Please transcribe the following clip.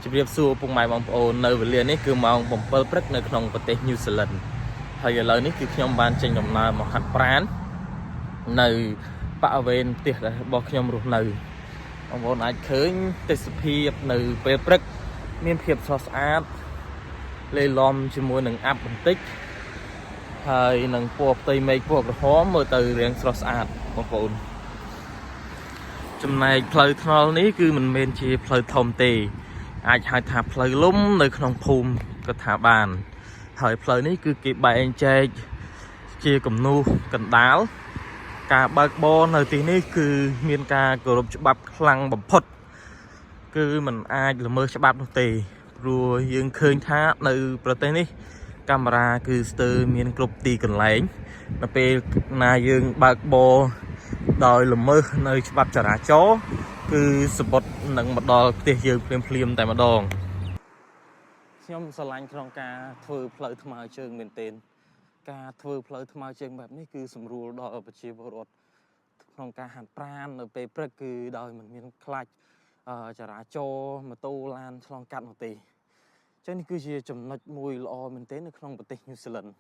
ជម្រាបសួរពុកម៉ែបងប្អូននៅវេលានេះគឺម៉ោង7ព្រឹកនៅក្នុងប្រទេសញូហ្សេឡង់ហើយឥឡូវនេះគឺខ្ញុំបានចេញដំណើរមកហាត់ប្រាណនៅបរិវេណផ្ទះរបស់ខ្ញុំរស់នៅបងប្អូនអាចឃើញទេសភាពនៅពេលព្រឹកមានភាពស្រស់ស្អាតលេឡំជាមួយនឹងអាប់បន្តិចហើយនឹងពណ៌ផ្ទៃមេឃពណ៌ក្រហមមើលទៅរាងស្រស់ស្អាតបងប្អូនចំណែកផ្លូវថ្នល់នេះគឺមិនមែនជាផ្លូវធំទេអាចហៅថាផ្លូវលំនៅក្នុងភូមិក៏ថាបានហើយផ្លូវនេះគឺគេបែងចែកជាគំនូសកណ្ដាលការបើកបរនៅទីនេះគឺមានការគោរពច្បាប់ខ្លាំងបំផុតគឺมันអាចល្មើសច្បាប់នោះទេព្រោះយើងឃើញថានៅប្រទេសនេះកាមេរ៉ាគឺស្ទើរមានគ្រប់ទីកន្លែងនៅពេលណាយើងបើកបរដោយល្មើសនៅច្បាប់ចរាចរណ៍គឺសបុតនឹងមកដល់ផ្ទះយើងភ្លាមតែម្ដងខ្ញុំស្រឡាញ់ក្នុងការធ្វើផ្លូវថ្មើរជើងមែនទែនការធ្វើផ្លូវថ្មើរជើងបែបនេះគឺសម្រួលដល់ប្រជាពលរដ្ឋក្នុងការហាត់ប្រាណនៅពេលព្រឹកគឺដោយមិនមានខ្លាចចរាចរណ៍ម៉ូតូឡានឆ្លងកាត់នោះទេអញ្ចឹងនេះគឺជាចំណុចមួយល្អមែនទែននៅក្នុងប្រទេសញូហ្សេឡង់